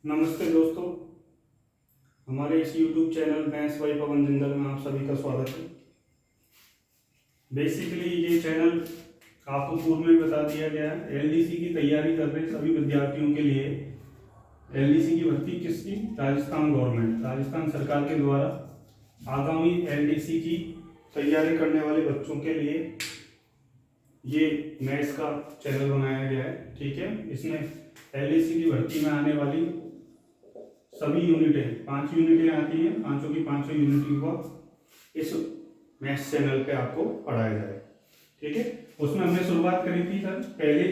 नमस्ते दोस्तों, हमारे इस YouTube चैनल मैथ्स बाय पवन जिंदल में आप सभी का स्वागत है। बेसिकली ये चैनल आपको पूर्व में बता दिया गया है, एलडीसी की तैयारी कर रहे सभी विद्यार्थियों के लिए। एलडीसी की भर्ती किसकी? राजस्थान गवर्नमेंट, राजस्थान सरकार के द्वारा आगामी एलडीसी की तैयारी करने वाले बच्चों के लिए ये मैथ्स का चैनल बनाया गया है। ठीक है, इसमें एलडीसी की भर्ती में आने वाली सभी यूनिटें 5 यूनिटें आती हैं, पांचों की पांचों यूनिटों को इस मैथ्स चैनल पे आपको पढ़ाया जाए। ठीक है, उसमें हमने शुरुआत करी थी सर पहले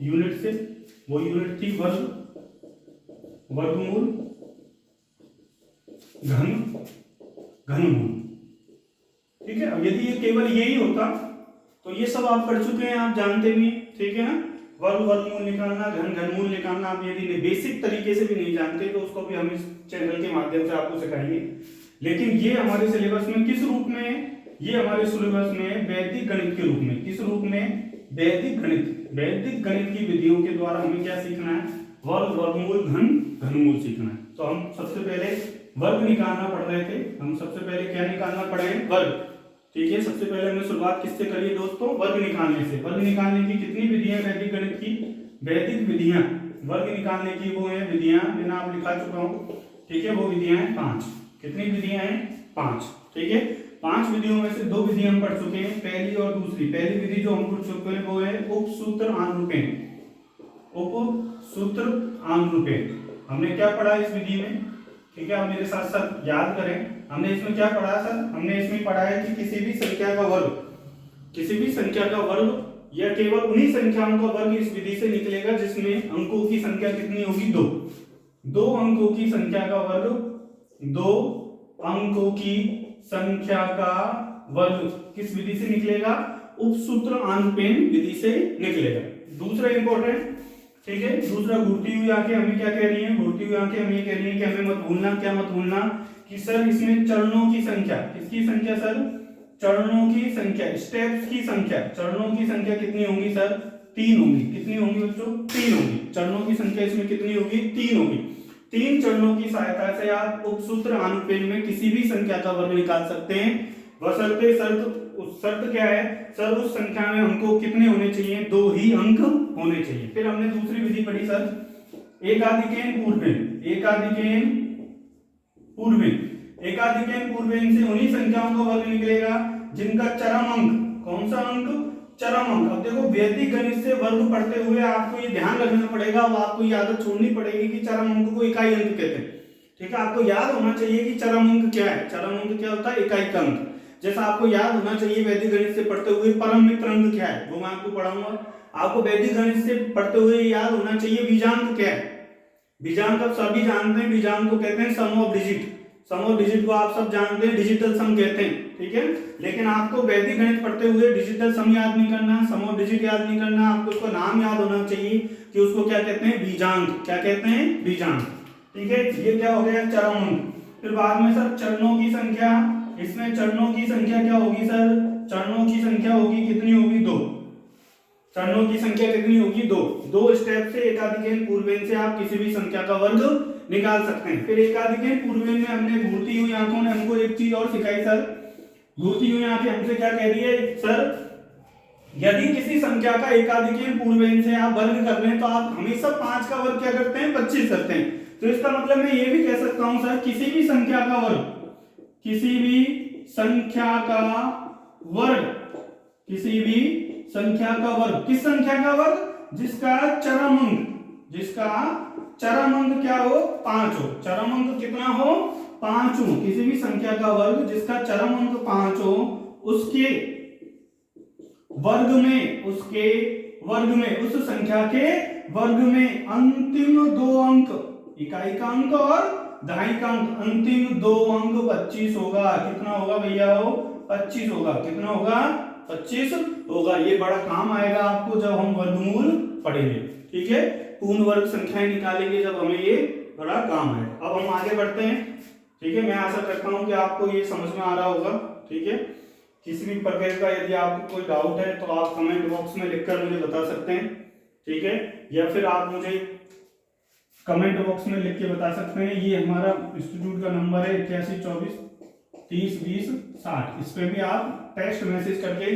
यूनिट से। वो यूनिट थी वर्गमूल, घनमूल। ठीक है, अब यदि ये केवल यही होता तो ये सब आप पढ़ चुके हैं, आप जानते भी हैं। ठीक है ना, वर्गमूल निकालना, घनमूल निकालना आप यदि बेसिक तरीके से भी नहीं जानते तो उसको भी हम इस चैनल के माध्यम से आपको सिखाएंगे। लेकिन ये हमारे सिलेबस में किस रूप में है? ये हमारे सिलेबस में वैदिक गणित के रूप में। किस रूप में? वैदिक गणित। वैदिक गणित की विधियों के द्वारा हमें क्या सीखना है? वर्गमूल, घनमूल सीखना है। तो हम सबसे पहले वर्ग निकालना पढ़ रहे थे। हम सबसे पहले क्या निकालना पड़े? वर्ग। ठीक है, सबसे पहले हमने शुरुआत किससे करी दोस्तों? वर्ग निकालने से। वर्ग निकालने की कितनी विधियां वैदिक गणित की? वैदिक विधियां वर्ग निकालने की वो है विधियां, मैंने आप लिखा चुका हूं। ठीक है, वो विधियां हैं 5। कितनी विधियां हैं? 5। ठीक है, 5 विधियों में से 2 विधियां हम पढ़ चुके हैं, पहली और दूसरी। पहली विधि जो हम पढ़ चुके हैं वो है उपसूत्र आनुरूपेण। उपसूत्र आनुरूपेण हमने क्या पढ़ा इस विधि में? ठीक है, आप मेरे साथ साथ याद करें। हमने इसमें क्या पढ़ा सर? हमने इसमें पढ़ा है कि किसी भी संख्या का वर्ग, किसी भी संख्या का वर्ग या केवल उन्हीं संख्याओं का वर्ग इस विधि से निकलेगा जिसमें अंकों की संख्या कितनी होगी? 2। 2 अंकों की संख्या का वर्ग, 2 अंकों की संख्या का वर्ग किस विधि से निकलेगा? उपसूत्र आनुपेन विधि से निकलेगा। दूसरा इंपॉर्टेंट, ठीक है, दूसरा घूरती हुई आंखें हमें क्या कह रही हैं? घूरती हुई आंखें हमें कह रही हैं कि हमें मत भूलना, क्या मत भूलना? कि सर इसमें चरणों की संख्या, किसकी संख्या सर? चरणों की संख्या, स्टेप्स की संख्या। चरणों की संख्या कितनी होंगी सर? 3 होंगी। कितनी होंगी बच्चों? 3 होंगी। चरणों की संख्या इसमें कितनी होगी? 3 होगी। 3 चरणों की सहायता से आप उपसूत्र आनुपेन में किसी भी संख्या का वर्ग निकाल सकते हैं, बशर्ते शर्त क्या है सर? उस संख्या में अंकों कितने होने चाहिए? 2 ही अंक होने चाहिए। फिर हमने दूसरी विधि पढ़ी सर एकाधिकेन पूर्वेन। एकाधिकेन पूर्वेन से उन्हीं संख्याओं का वर्ग निकलेगा जिनका चरम अंक, कौन सा अंक? चरम अंक। अब देखो वैदिक गणित से वर्ग पढ़ते हुए आपको ये ध्यान रखना पड़ेगा, और आपको ये आदत छोड़नी पड़ेगी कि चरम अंक को इकाई अंक कहते हैं। ठीक है, आपको याद होना चाहिए कि चरम अंक क्या है। चरम अंक क्या होता है? इकाई का अंक। जैसा आपको याद होना चाहिए वैदिक गणित से पढ़ते हुए परम मित्र अंक क्या है, वो मैं आपको पढ़ाऊंगा। आपको वैदिक गणित से पढ़ते हुए याद होना चाहिए बीजांक क्या है। बीजांक आप सभी जानते हैं, बीजांक को कहते हैं sum of digit. Sum of digit को आप सब जानते हैं, डिजिटल सम कहते हैं। ठीक है, लेकिन आपको वैदिक गणित पढ़ते हुए डिजिटल सम याद नहीं करना, सम ऑफ डिजिट याद नहीं करना, आपको उसका नाम याद होना चाहिए कि उसको क्या कहते हैं? बीजांक। क्या कहते हैं? बीजांक। ठीक है, ये क्या हो गया? चरम अंक। फिर बाद में सर चरणों की संख्या, इसमें चरणों की संख्या क्या होगी सर? चरणों की संख्या होगी कितनी होगी? 2। चरणों की संख्या कितनी होगी? 2। 2 स्टेप से एकाधिकेन पूर्वेन से आप किसी भी संख्या का वर्ग निकाल सकते हैं। फिर एकाधिकेन पूर्वेन में हमने घूरती हुई आंखों ने हमको एक चीज और सिखाई सर। घूरती हुई आंखें हमसे क्या कह रही है सर? यदि किसी संख्या का एकाधिकेन पूर्वेन से आप वर्ग कर रहे हैं तो आप हमेशा 5 का वर्ग क्या करते हैं? 25 करते हैं। तो इसका मतलब मैं ये भी कह सकता हूं सर, किसी भी संख्या का वर्ग, किसी भी संख्या का वर्ग, किसी भी संख्या का वर्ग, किस संख्या का वर्ग? जिसका चरम अंक, जिसका चरम अंक क्या हो? 5 हो। चरम अंक कितना हो? 5 हो। किसी भी संख्या का वर्ग जिसका चरम अंक 5 हो, उसके वर्ग में, उसके वर्ग में, उस संख्या के वर्ग में अंतिम 2 अंक, इकाई का अंक और दहाई का अंक, अंतिम 2 अंक 25 होगा। कितना होगा भैया? हो 25 होगा। कितना होगा? 25 होगा। ये बड़ा काम आएगा आपको जब हम वर्गमूल पढ़ेंगे। ठीक है, पूर्ण वर्ग संख्याएं निकालेंगे जब, हमें ये बड़ा काम है। अब हम आगे बढ़ते हैं। ठीक है, मैं आशा करता हूं कि आपको ये समझ में आ रहा होगा। ठीक है, किसी भी प्रकार का यदि आपको कोई डाउट है तो आप कमेंट बॉक्स में लिखकर मुझे बता सकते हैं। ठीक है, या फिर आप मुझे कमेंट बॉक्स में लिख के बता सकते हैं। ये हमारा इंस्टीट्यूट का नंबर है 8124302060। इस पे भी आप टेक्स्ट मैसेज करके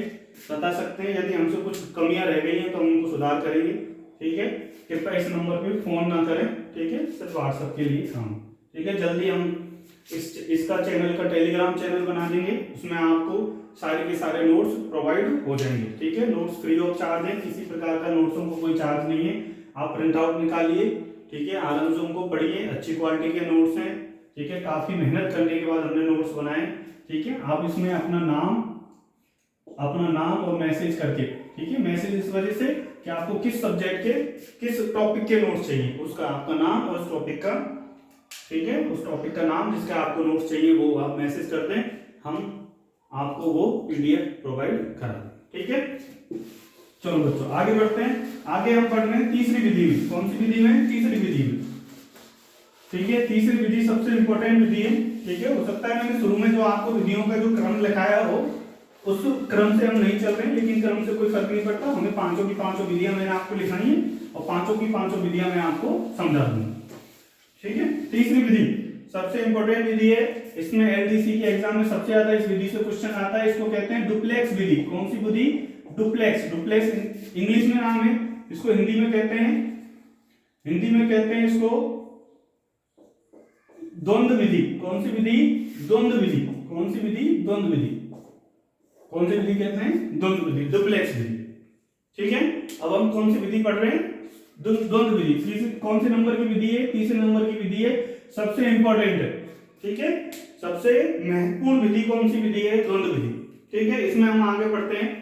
बता सकते हैं। यदि हमसे कुछ कमियां रह गई हैं तो हम उनको सुधार करेंगे। ठीक है, कृपया इस नंबर पे फोन ना करें। ठीक है, सिर्फ व्हाट्सएप के लिए काम। ठीक है, जल्दी हम इसका चैनल का टेलीग्राम चैनल बना देंगे, उसमें आपको सारे के सारे नोट्स प्रोवाइड हो जाएंगे। ठीक है, नोट्स फ्री ऑफ चार्ज है, किसी प्रकार का नोट्सों को कोई चार्ज नहीं है। आप प्रिंट आउट निकालिए, ठीक है, आराम से उनको पढ़िए, अच्छी क्वालिटी के नोट्स हैं। ठीक है, काफी मेहनत करने के बाद हमने नोट्स बनाए। ठीक है, आप इसमें अपना नाम और मैसेज करके, ठीक है, मैसेज इस वजह से कि आपको किस सब्जेक्ट के किस टॉपिक के नोट्स चाहिए, उसका आपका नाम और उस टॉपिक का, ठीक है, उस टॉपिक का नाम जिसका आपको नोट्स चाहिए वो आप मैसेज कर दें, हम आपको वो पीडीएफ प्रोवाइड करा दें। ठीक है, चलो बच्चों आगे बढ़ते हैं। आगे हम पढ़ रहे हैं तीसरी विधि में। कौन सी विधि में? तीसरी विधि में। ठीक है, तीसरी विधि सबसे इंपॉर्टेंट विधि है। ठीक है, हो सकता है मैंने शुरू में जो आपको विधियों का जो क्रम लिखाया हो उस क्रम से हम नहीं चल रहे हैं, लेकिन क्रम से कोई फर्क नहीं पड़ता। हमें पांचों की पांचों विधियां मैंने आपको लिखाई है और पांचों की पांचों विधियां मैं आपको समझा दूंगा। ठीक है, तीसरी विधि सबसे इंपॉर्टेंट विधि है। इसमें एलडीसी के एग्जाम में सबसे ज्यादा इस विधि से क्वेश्चन आता है। इसको कहते हैं डुप्लेक्स विधि। कौन सी विधि? डुप्लेक्स। डुप्लेक्स इंग्लिश में नाम है, इसको हिंदी में कहते हैं इसको द्वंद्व विधि। कौन सी विधि? द्वंद्व विधि। कौन सी विधि? द्वंद्व विधि। कौन सी विधि कहते हैं? द्वंद्व विधि, डुप्लेक्स विधि। ठीक है, अब हम कौन सी विधि पढ़ रहे हैं? द्वंद्व विधि। कौन से नंबर की विधि है? तीसरे नंबर की विधि है, सबसे इंपॉर्टेंट है। ठीक है, सबसे महत्वपूर्ण विधि कौन सी विधि है? द्वंद्व विधि। ठीक है, इसमें हम आगे बढ़ते हैं।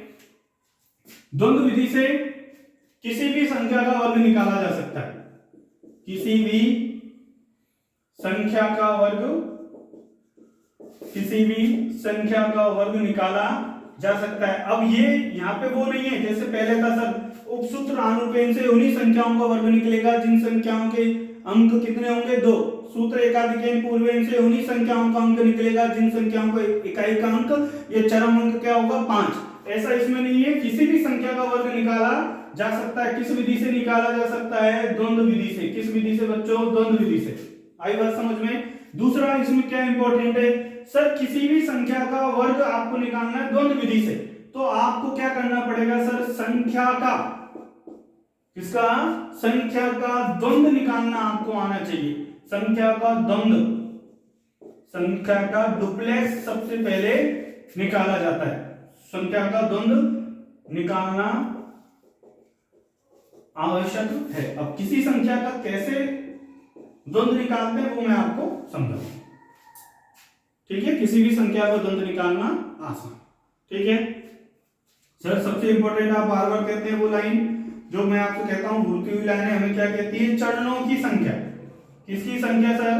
द्वंद्व विधि से किसी भी संख्या का वर्ग निकाला जा सकता है। किसी भी संख्या का वर्ग निकाला जा सकता है। अब ये यहाँ पे वो नहीं है जैसे पहले था सर, उपसूत्र अनुपेन से उन्हीं संख्याओं का वर्ग निकलेगा जिन संख्याओं के अंक कितने होंगे? 2। सूत्र एकाधिकेन पूर्वेन से उन्हीं संख्याओं का अंक निकलेगा जिन संख्याओं का इकाई का अंक, ये चरम अंक क्या होगा? 5। ऐसा इसमें नहीं है, किसी भी संख्या का वर्ग निकाला जा सकता है। किस विधि से निकाला जा सकता है? द्वंद्व विधि से। किस विधि से बच्चों? द्वंद्व विधि से। आई बात समझ में? दूसरा इसमें क्या इंपॉर्टेंट है सर, किसी भी संख्या का वर्ग आपको निकालना है द्वंद्व विधि से, तो आपको क्या करना पड़ेगा सर? संख्या का द्वंद्व निकालना आपको आना चाहिए। संख्या का द्वंद्व, संख्या का डुप्लेक्स सबसे पहले निकाला जाता है। संख्या का द्वंद्व निकालना आवश्यक है। अब किसी संख्या का कैसे द्वंद्व निकालते हैं वो मैं आपको समझाऊंगा। ठीक है, किसी भी संख्या का द्वंद्व निकालना आसान। ठीक है सर, सबसे इंपॉर्टेंट आप बार बार कहते हैं वो लाइन जो मैं आपको कहता हूं भूलती हुई लाइन है, हमें क्या कहती है? चरणों की संख्या। किसकी संख्या सर?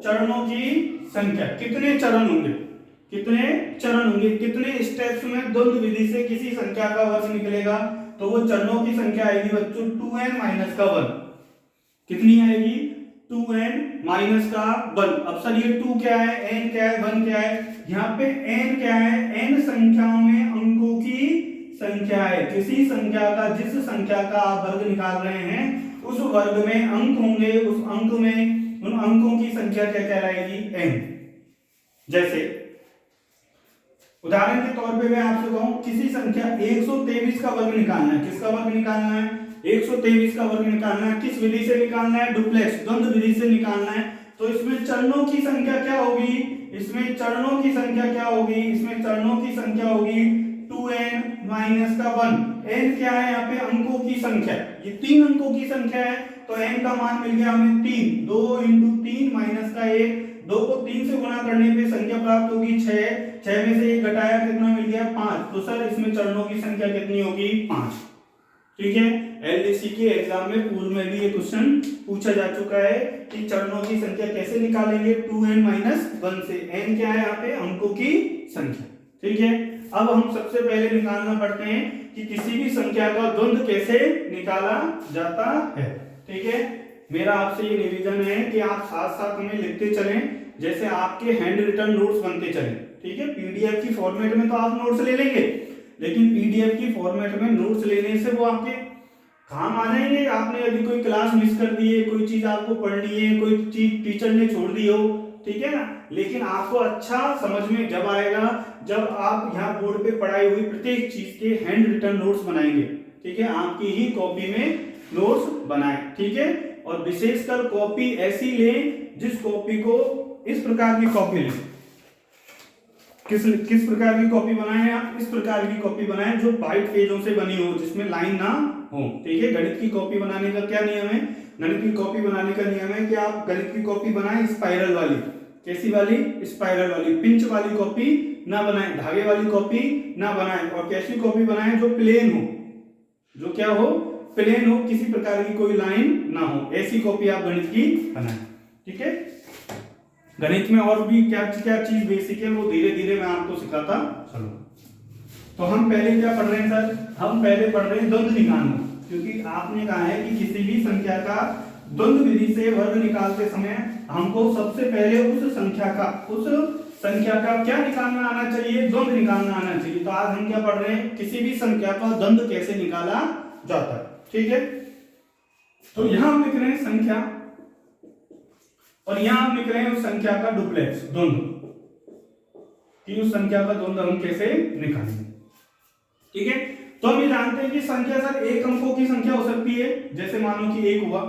चरणों की संख्या। कितने चरण होंगे? कितने स्टेप्स में द्वंद्व विधि से किसी संख्या का वर्ग निकलेगा? तो वो चरणों की संख्या आएगी बच्चों 2n माइनस का 1। कितनी आएगी? 2n माइनस का 1। अब सर ये 2 क्या है, n क्या है, 1 क्या है? यहाँ पे n क्या है? n संख्याओं में अंकों की संख्या है। किसी संख्या का, जिस संख्या का आप वर्ग निकाल रहे हैं उस वर्ग में अंक होंगे, उस अंक में उन अंकों की संख्या क्या कहलाएगी? n। जैसे उदाहरण के तौर पे मैं आपसे कहूं किसी संख्या 123 का वर्ग निकालना है। किसका वर्ग निकालना है? 123 का वर्ग निकालना है। किस विधि से निकालना है? डुप्लेक्स, द्वंद्व विधि से निकालना है। तो इसमें चरणों की संख्या क्या होगी? इसमें चरणों की संख्या होगी 2n माइनस का 1। n क्या है यहाँ पे? अंकों की संख्या। ये 3 अंकों की संख्या है तो n का मान मिल गया हमें 3। 2 × 3 माइनस का 1। 2 को 3 से गुणा करने पे संख्या प्राप्त होगी 6। 6 में से 1 घटाया कितना मिल गया? 5। तो सर इसमें चरणों की संख्या कितनी होगी? 5। ठीक है, एलडीसी के एग्जाम में पूर्व में भी ये क्वेश्चन पूछा जा चुका है कि चरणों की संख्या कैसे निकालेंगे? 2n माइनस 1 से। n क्या है यहाँ पे? अंकों की संख्या। ठीक है, अब हम सबसे पहले निकालना पड़ते हैं कि किसी भी संख्या का द्वंद्व कैसे निकाला जाता है। ठीक है, मेरा आपसे ये निवेदन है कि आप साथ साथ में लिखते चलें, जैसे आपके हैंड रिटन नोट्स बनते चलें। ठीक है, पीडीएफ की फॉर्मेट में तो आप नोट्स ले लेंगे, लेकिन पीडीएफ की फॉर्मेट में नोट्स लेने से वो आपके काम आ जाएंगे। आपने यदि कोई क्लास मिस कर दी है, कोई चीज आपको पढ़नी है, कोई चीज टीचर ने छोड़ दी हो, ठीक है ना, लेकिन आपको अच्छा समझ में जब आएगा जब आप यहाँ बोर्ड पे पढ़ाई हुई प्रत्येक चीज के हैंड रिटन नोट्स बनाएंगे, ठीक है, आपकी ही कॉपी में नोट्स बनाएं, ठीक है। और विशेषकर कॉपी ऐसी लें जिस कॉपी को इस प्रकार की कॉपी लें, किस प्रकार की कॉपी बनाएं आप, इस प्रकार की कॉपी बनाएं जो वाइट पेजों से बनी हो, जिसमें लाइन ना हो, ठीक है। गणित की कॉपी बनाने का क्या नियम है, गणित की कॉपी बनाने का नियम है कि आप गणित की कॉपी बनाएं स्पाइरल वाली, कैसी वाली, स्पाइरल वाली, पिंच वाली कॉपी ना बनाएं, धागे वाली कॉपी ना बनाएं, और कैसी कॉपी बनाएं जो प्लेन हो, जो क्या हो, प्लेन हो, किसी प्रकार की कोई लाइन ना हो, ऐसी कॉपी आप गणित की बनाएं, ठीक है। गणित में और भी क्या क्या चीज बेसिक है वो धीरे धीरे मैं आपको सिखाता चलो। तो हम पहले क्या पढ़ रहे हैं सर, हम पहले पढ़ रहे हैं द्वंद्व निकालना, क्योंकि आपने कहा है कि किसी भी संख्या का द्वंद्व विधि से वर्ग निकालते समय हमको सबसे पहले उस संख्या का क्या निकालना आना चाहिए, द्वंद्व निकालना आना चाहिए। तो आज हम क्या पढ़ रहे हैं, किसी भी संख्या का द्वंद्व कैसे निकाला जाता है, ठीक है। तो यहां हम लिख रहे हैं संख्या, और यहां हम लिख रहे हैं उस संख्या का डुप्लेक्स द्वंद्व, कि उस संख्या का द्वंद्व हम कैसे निकालेंगे, ठीक है। तो हम ये जानते हैं कि संख्या सर एक अंकों की संख्या हो सकती है, जैसे मानो कि 1 हुआ,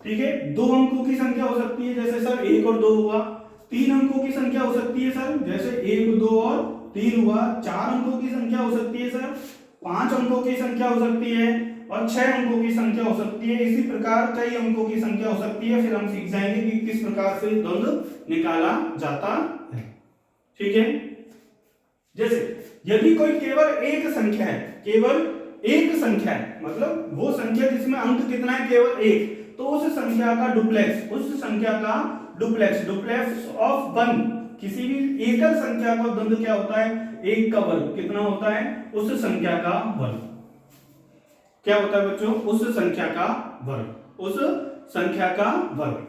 ठीक है। 2 अंकों की संख्या हो सकती है, जैसे सर 1 और 2 हुआ। 3 अंकों की संख्या हो सकती है सर, जैसे 1, 2 और 3 हुआ। 4 अंकों की संख्या हो सकती है सर, 5 अंकों की संख्या हो सकती है, और 6 अंकों की संख्या हो सकती है। इसी प्रकार कई अंकों की संख्या हो सकती है। फिर हम सीख जाएंगे कि किस प्रकार से द्वंद्व निकाला जाता है, ठीक है। जैसे यदि कोई केवल एक संख्या है, केवल एक संख्या है, मतलब वो संख्या जिसमें अंक कितना है, केवल 1, तो उस संख्या का डुप्लेक्स, उस संख्या का डुप्लेक्स, डुप्लेक्स ऑफ 1, किसी भी एकल संख्या का द्वंद्व क्या होता है, 1 का वर्ग कितना होता है, उस संख्या का वर्ग क्या होता है बच्चों, उस संख्या का वर्ग, उस संख्या का वर्ग,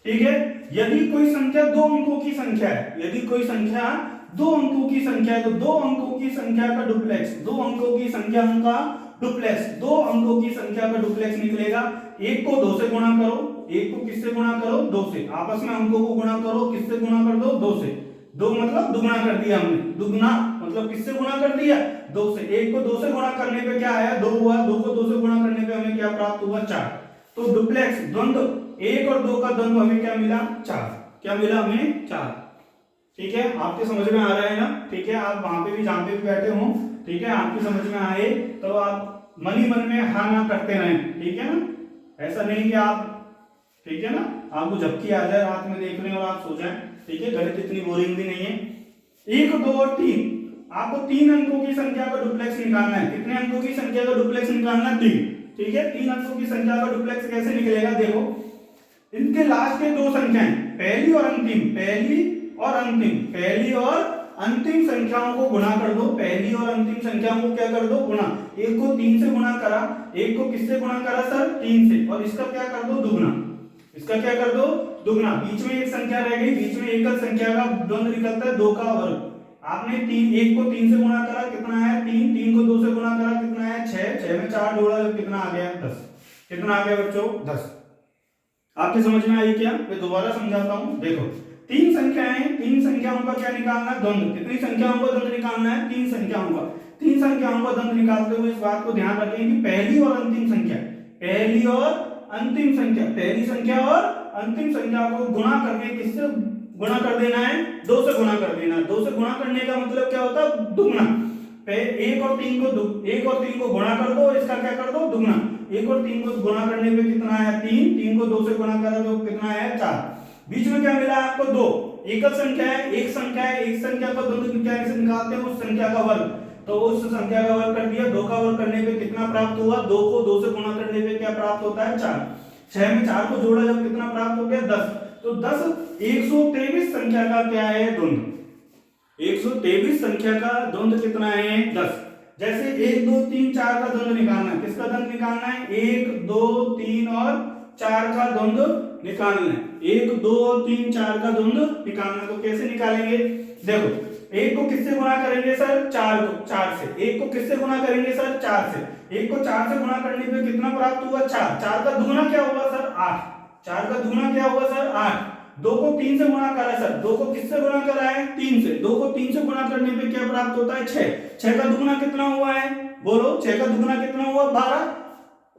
ठीक है। यदि कोई संख्या 2 अंकों की संख्या है, यदि कोई संख्या 2 अंकों की संख्या है, तो 2 अंकों की संख्या का डुप्लेक्स, 2 अंकों की संख्या का डुप्लेक्स, 2 अंकों की संख्या का डुप्लेक्स निकलेगा। 1 को 2 से गुणा करो, 1 को किससे गुणा करो, 2 से, आपस में अंकों को गुणा करो, किससे गुणा कर दो, 2 से। 2 मतलब दुगुना कर दिया हमने, दुगुना मतलब किससे गुणा कर दिया, 2 से। 1 को 2 से गुणा करने पे क्या आया, 2 हुआ, 2 को 2 से गुणा करने पे हमें क्या प्राप्त हुआ, 4। तो डुप्लेक्स द्वंद्व 1 और 2 का द्वंद्व हमें क्या मिला, 4, क्या मिला हमें, 4, ठीक है। आपके समझ में आ रहा है ना, ठीक है। आप वहां पे भी जहां पे भी बैठे हो, ठीक है, आपकी समझ में आए तो आप मन ही मन में हाँ ना करते रहें, ठीक है ना। ऐसा नहीं कि आप, ठीक है ना, आपको झपकी आ जाए रात में देख रहे हैं और आप सो जाएं, ठीक है। गणित इतनी बोरिंग भी नहीं है। 1, 2 और 3, आपको 3 अंकों की संख्या का डुप्लेक्स निकालना है। कितने अंकों की संख्या का डुप्लेक्स निकालना है, 3, ठीक है। 3 अंकों की संख्या का डुप्लेक्स कैसे निकलेगा, देखो इनके लास्ट के 2 संख्याएं, पहली और अंतिम, पहली और अंतिम, पहली और अंतिम संख्याओं को गुणा कर दो, पहली और अंतिम संख्याओं को क्या कर दो, गुणा। 1 को 3 से गुणा करा, 1 को किससे गुणा करा सर, 3 से, और इसका क्या कर दो, दुगुना, इसका क्या कर दो, दुगुना। बीच में एक संख्या रह गई, बीच में एकल संख्या का द्वंद्व निकलता है 2 का वर्ग। आपने 1 को 3 से गुणा करा, कितना है 3, 3 को 2 से गुणा करा, कितना है 6, 6 में 4 जोड़ा, कितना आ गया 10, कितना आ गया बच्चों 10। आपके समझ में आई क्या, मैं दोबारा समझाता हूं, देखो 3 संख्याएं, 3 संख्याओं का क्या निकालना है, द्वंद्व। कितनी संख्याओं का द्वंद्व निकालना है, 3 संख्याओं का। 3 संख्याओं का द्वंद्व निकालते हुए इस बात को ध्यान रखें कि पहली और अंतिम संख्या, पहली और अंतिम संख्या, पहली संख्या और अंतिम संख्या को गुणा करके किससे गुणा कर देना है, 2 से गुणा कर देना। 2 से गुणा करने का मतलब क्या होता है, दुगुना। 1 और 3 को गुणा कर दो, इसका क्या कर दो, दुगुना। 1 और 3 को गुणा करने पे कितना आया 3, 3 को 2 से गुणा करा तो कितना आया 4। बीच में क्या मिला आपको 2, एकल संख्या है, एक संख्या है, एक संख्या का द्वंद्व कैसे निकालते हैं, उस संख्या का वर्ग, तो उस संख्या का वर्ग कर दिया। 2 का वर्ग करने पे कितना प्राप्त हुआ, 2 को 2 से गुणा करने पे क्या प्राप्त होता है 4। 6 में 4 को जोड़ा जब कितना प्राप्त हो गया 10। तो 10 123 संख्या का क्या है द्वंद्व, 123 संख्या का द्वंद्व कितना है 10। जैसे 1 2 3 4 का द्वंद्व निकालना है, किसका द्वंद्व निकालना है, 1 2 3 और 4 का द्वंद्व निकालना है। 1 2 3 4 का द्वंद्व निकालना है, तो कैसे निकालेंगे, देखो एक को किससे गुणा करेंगे सर? 4 से। एक को किससे गुणा करेंगे सर? 4 से। एक को 4 से गुणा करने पे कितना प्राप्त हुआ? 4। 4 का दुगुना क्या हुआ सर? 8। 4 का दुगुना क्या हुआ सर? 8। 2 को 3 से गुणा करा सर। 2 को किससे गुणा करा है? 3 से। 2 को 3 से गुणा करने पे क्या प्राप्त होता है? 6। 6 का दुगुना कितना हुआ है? बोलो, 6 का दुगुना कितना हुआ? 12।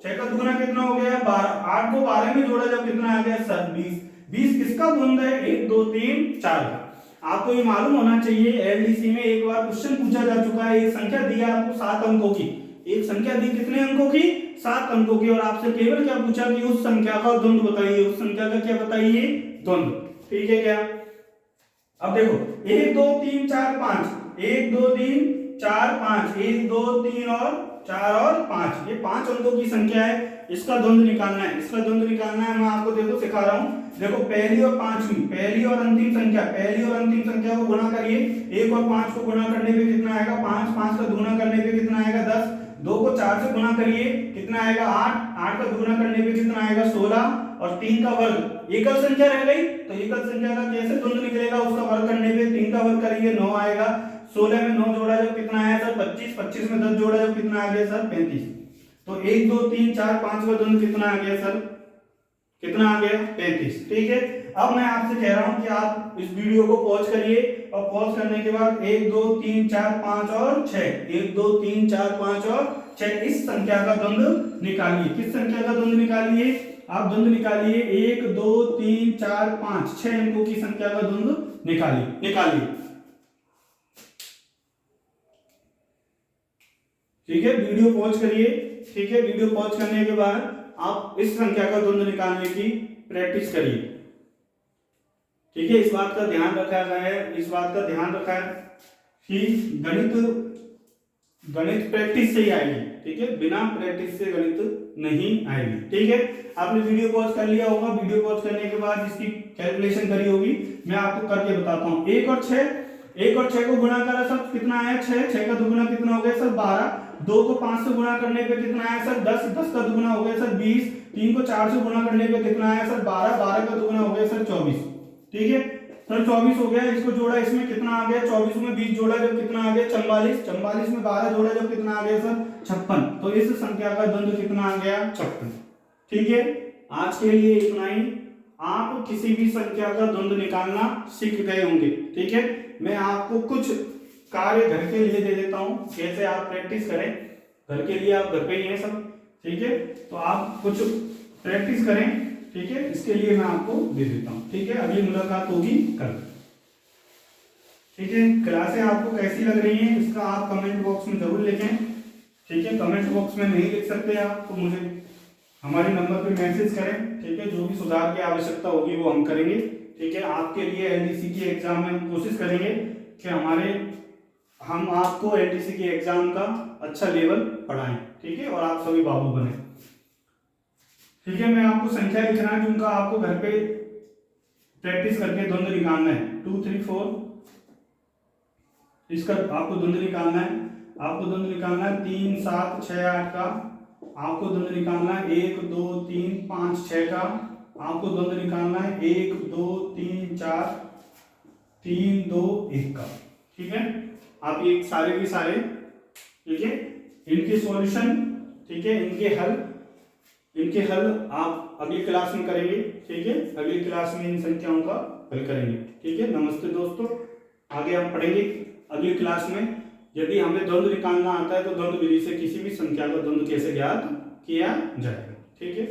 6 का दुगुना कितना हो गया? 12। 8 को 12 में जोड़ा जब कितना आ गया सर? 20। 20 किसका द्वंद है? 1 2 3 4 का। आपको ये मालूम होना चाहिए, एलडीसी में एक बार क्वेश्चन पूछा जा चुका है। एक संख्या दी है आपको 7 अंकों की। एक संख्या दी कितने अंकों की? 7 अंकों की। और आपसे केवल क्या पूछा कि उस संख्या का द्वंद बताइए। उस संख्या का क्या बताइए? द्वंद। ठीक है क्या? अब देखो 1 2 3 4 5, 1 2 3 4 5, 1 2 3 और 4 और 5, ये 5 अंकों की संख्या है। इसका द्वंद निकालना है। इसका द्वंद निकालना है। मैं आपको देखो सिखा रहा हूं। देखो पहली और पांचवी, पहली और अंतिम संख्या, पहली और अंतिम संख्या को गुणा करिए। 1 और 5 को गुणा करने पे कितना आएगा? 5। 5 का गुणा करने पे कितना आएगा? 10। 2 को 4 से गुणा करिए, कितना आएगा? 8। 8 का गुणा करने पे कितना आएगा? 16। और 3 का वर्ग, एकल संख्या रह गई, तो एकल संख्या का कैसे द्वंद निकलेगा? उसका वर्ग करने पे 3 का वर्ग करेंगे, 9 आएगा। 16 में 9 जोड़ा जब कितना आया सर? 25। 25 में 10 जोड़ा जब कितना आ गया सर? 35। तो 1 2 3 4 5 का द्वंद कितना आ गया सर? कितना आ गया? 35। ठीक है। अब मैं आपसे कह रहा हूं कि आप इस वीडियो को पॉज करिए, और पॉज करने के बाद 1 2 3 4 5 और 6, 1 2 3 4 5 और 6, इस संख्या का द्वंद निकालिए। किस संख्या का द्वंद निकालिए? आप द्वंद निकालिए 1 2 3 4 5, 6 अंकों की संख्या का द्वंद निकालिए। निकालिए। ठीक है, वीडियो पॉज करिए। ठीक है, वीडियो पॉज करने के बाद आप इस संख्या का द्वंद निकालने की प्रैक्टिस करिए। ठीक है, इस बात का ध्यान रखा है, इस बात का ध्यान रखा है कि गणित प्रैक्टिस से ही आएगी। ठीक है, बिना प्रैक्टिस से गणित नहीं आएगी। ठीक है, आपने वीडियो पॉज कर लिया होगा। वीडियो पॉज करने के बाद इसकी कैलकुलेशन करी होगी, मैं आपको करके बताता हूँ। 1 और 6 को गुणा करा सर, कितना आया? 6। 6 का दुगुना कितना हो गया सर? 12। 2 को 5 से गुणा करने पे कितना आया सर? 10। 10 का दुगुना हो गया सर? 20। 3 को 4 से गुणा करने पे कितना आया सर? 12। 12 का दुगुना हो गया सर? 24। ठीक है सर, 24 हो गया। इसको जोड़ा, इसमें कितना आ गया? 24 में 20 जोड़ा जब कितना आ गया? 44। 44 में 12 जोड़ा जब कितना आ गया सर? 56। तो इस संख्या का द्वंद कितना आ गया? 56। ठीक है, आज के लिए इतना ही। आप किसी भी संख्या का द्वंद निकालना सीख गए होंगे। ठीक है, मैं आपको कुछ कार्य घर के लिए दे देता हूं, कैसे आप प्रैक्टिस करें। घर के लिए आप घर पे ही हैं सब। ठीक है, तो आप कुछ प्रैक्टिस करें। ठीक है, इसके लिए मैं आपको दे देता हूं। ठीक है, अगली मुलाकात होगी कल। ठीक है, क्लासें आपको कैसी लग रही हैं इसका आप कमेंट बॉक्स में जरूर लिखें। ठीक है, कमेंट बॉक्स में नहीं लिख सकते आप तो मुझे हमारे नंबर पे मैसेज करें। ठीक है, जो भी सुधार की आवश्यकता होगी वो हम करेंगे। ठीक है, आपके लिए एलडीसी की एग्जाम में हम कोशिश करेंगे कि हम आपको एलडीसी के एग्जाम का अच्छा लेवल पढ़ाएं। ठीक है, और आप सभी बाबू बने। ठीक है, मैं आपको संख्या लिखना है जिनका आपको घर पे प्रैक्टिस करके द्वंद निकालना है। 2 3 4, इसका आपको द्वंद निकालना है। आपको द्वंद निकालना है 3 7 6 8 का। आपको द्वंद निकालना है 1 2 3 5 6 का। आपको द्वंद निकालना है 1 2 3 4 3 2 1 का। ठीक है, आप ये सारे के सारे, ठीक है, इनके सॉल्यूशन, ठीक है, इनके हल आप अगली क्लास में करेंगे। ठीक है, अगली क्लास में इन संख्याओं का हल करेंगे। ठीक है, नमस्ते दोस्तों, आगे हम पढ़ेंगे अगली क्लास में। यदि हमें द्वंद निकालना आता है तो द्वंद विधि से किसी भी संख्या का द्वंद कैसे ज्ञात किया जाएगा। ठीक है।